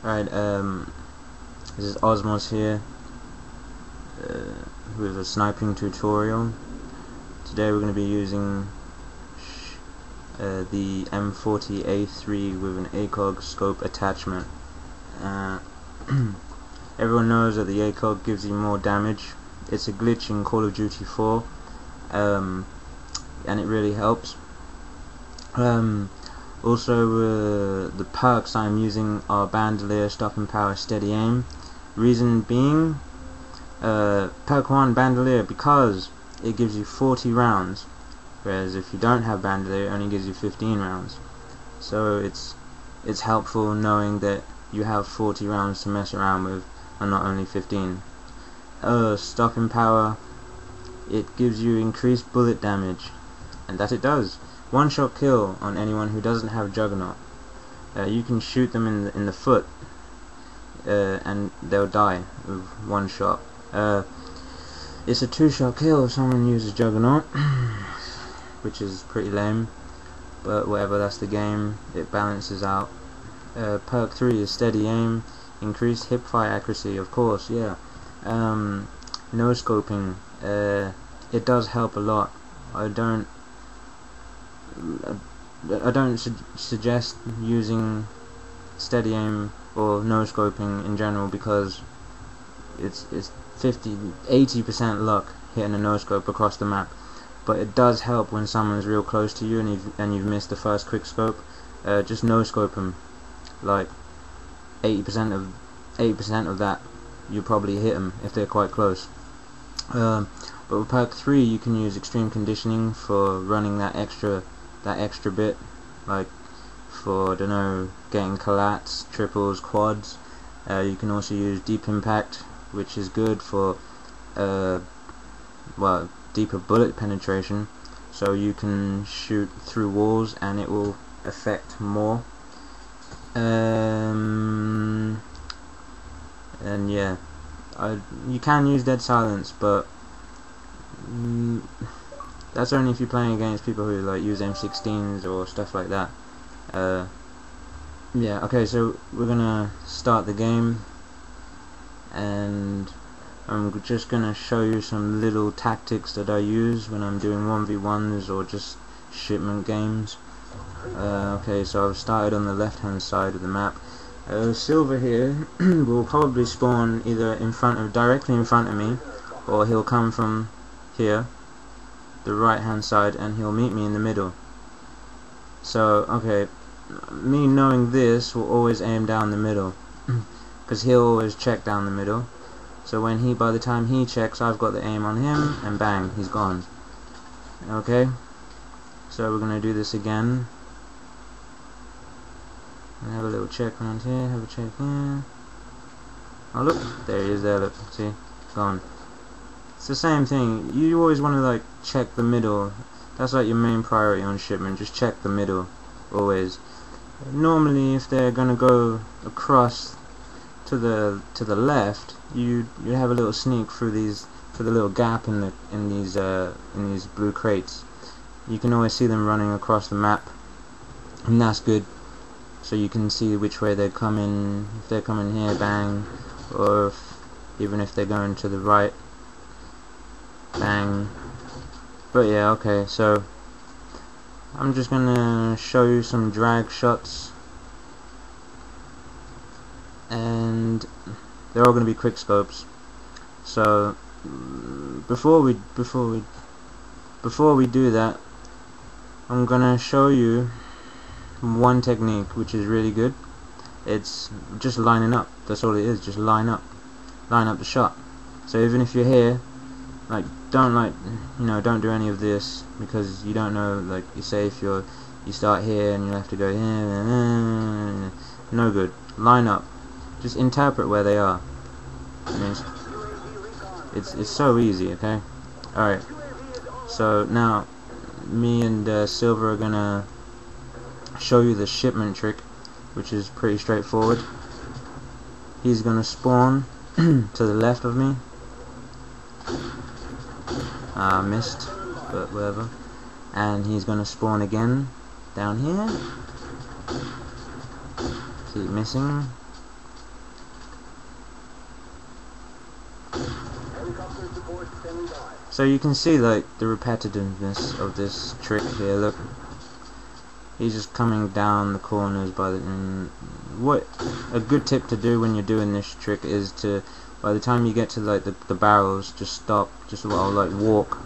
Alright, this is Osmos here with a sniping tutorial. Today we're going to be using the M40A3 with an acog scope attachment. Everyone knows that the acog gives you more damage. It's a glitch in Call of Duty 4, and it really helps. Also, the perks I'm using are Bandolier, Stop and Power, Steady Aim. Reason being, perk 1, Bandolier, because it gives you 40 rounds, whereas if you don't have Bandolier, it only gives you 15 rounds. So it's helpful knowing that you have 40 rounds to mess around with, and not only 15. Stop and Power, it gives you increased bullet damage, and that it does. One-shot kill on anyone who doesn't have Juggernaut. You can shoot them in the foot, and they'll die with one shot. It's a two-shot kill if someone uses Juggernaut, which is pretty lame, but whatever, that's the game. It balances out. Perk 3 is Steady Aim, increased hipfire accuracy, of course, yeah. No scoping. It does help a lot. I don't suggest using Steady Aim or no scoping in general, because it's 80% luck hitting a no scope across the map. But it does help when someone's real close to you and you've missed the first quick scope. Just no scope them. Like 80% of that, you probably hit them if they're quite close. But with perk 3 you can use extreme conditioning for running that extra bit, like for, I don't know, getting collats, triples, quads. You can also use deep impact, which is good for well, deeper bullet penetration, so you can shoot through walls and it will affect more. And yeah, you can use dead silence, but that's only if you're playing against people who like use M16s or stuff like that. Yeah, okay, so we're gonna start the game, and I'm just gonna show you some little tactics that I use when I'm doing 1v1s or just shipment games. Okay, so I've started on the left hand side of the map. SiiLvAR here will probably spawn either directly in front of me, or he'll come from here, the right hand side, and he'll meet me in the middle. So okay, me knowing this will always aim down the middle, because he'll always check down the middle. So by the time he checks, I've got the aim on him, and bang, he's gone. Okay, so we're gonna do this again. And have a little check around here, have a check here. Oh look, there he is there, look, see, gone. It's the same thing, you always want to like check the middle. That's like your main priority on shipment, just check the middle, always. Normally if they're gonna go across to the left, you have a little sneak through the little gap in these blue crates. You can always see them running across the map, and that's good. So you can see which way they're coming. If they're coming here, bang, or even if they're going to the right, bang. But yeah, okay, so I'm just gonna show you some drag shots, and they're all gonna be quick scopes. So before we do that, I'm gonna show you one technique which is really good. It's just lining up. That's all it is. Just line up the shot. So even if you're here, like don't do any of this, because you don't know, like, you say if you start here and you have to go here, no good. Line up. Just interpret where they are. I mean, it's so easy. Okay. All right. So now me and SiiLvAR are gonna show you the shipment trick, which is pretty straightforward. He's gonna spawn to the left of me. Missed, but whatever. And he's gonna spawn again down here. Keep missing. So you can see like the repetitiveness of this trick here. Look, he's just coming down the corners by the. What a good tip to do when you're doing this trick is to, by the time you get to like the barrels, just stop, just like walk,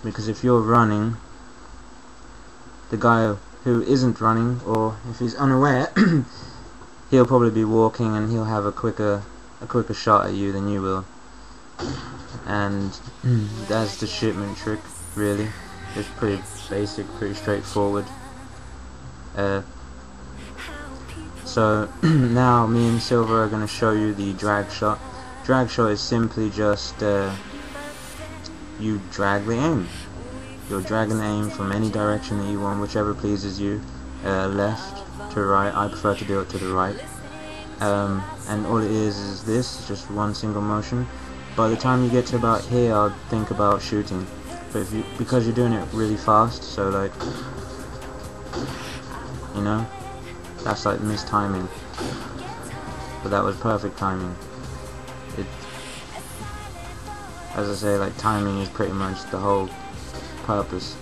because if you're running, the guy who isn't running, or if he's unaware, he'll probably be walking and he'll have a quicker shot at you than you will. And that's the shipment trick, really. It's pretty basic, pretty straightforward. So now me and SiiLvAR are going to show you the drag shot. Drag shot is simply just you drag the aim. You're dragging the aim from any direction that you want, whichever pleases you, left to right. I prefer to do it to the right. And all it is this, just one single motion. By the time you get to about here, I'll think about shooting. But because you're doing it really fast, so like, you know, that's like mistiming. But that was perfect timing. As I say, like, timing is pretty much the whole purpose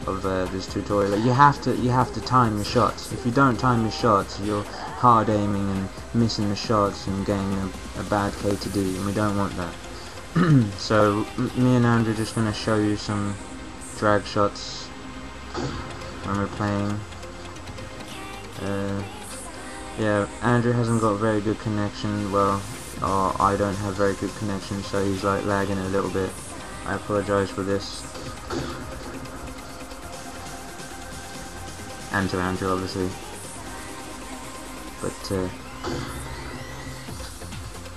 of this tutorial. Like, you have to time your shots. If you don't time your shots, you're hard aiming and missing the shots and getting a bad K to D, and we don't want that. So me and Andrew are just going to show you some drag shots when we're playing. Yeah, Andrew hasn't got very good connection. Well, I don't have very good connection, so he's like lagging a little bit. I apologize for this. And to Andrew, obviously. But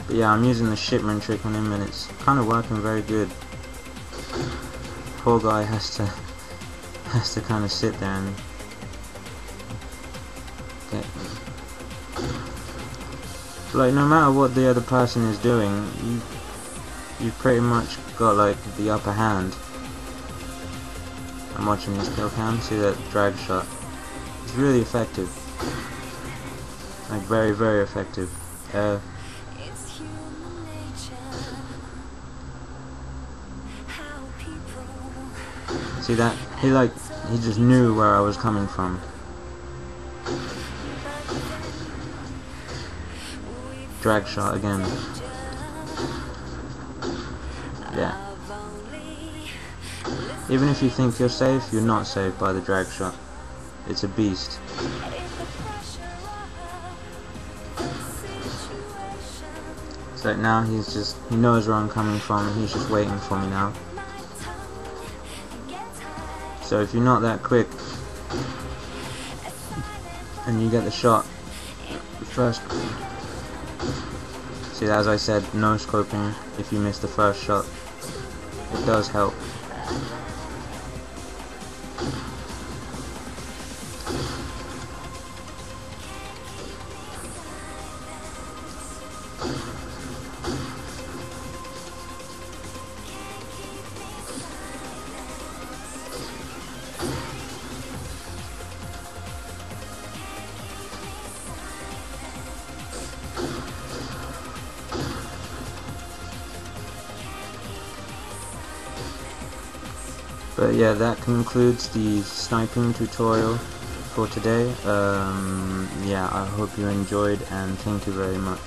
yeah, I'm using the shipment trick on him, and it's kind of working very good. Poor guy has to kind of sit there and get. Like, no matter what the other person is doing, you've pretty much got like the upper hand. I'm watching this kill cam. See that drag shot? It's really effective. Like, very, very effective. See that? He just knew where I was coming from. Drag shot again. Yeah. Even if you think you're safe, you're not safe by the drag shot. It's a beast. So now he knows where I'm coming from, and he's just waiting for me now. So if you're not that quick and you get the shot first, see, as I said, no scoping if you miss the first shot. It does help. But yeah, that concludes the sniping tutorial for today. Yeah, I hope you enjoyed, and thank you very much.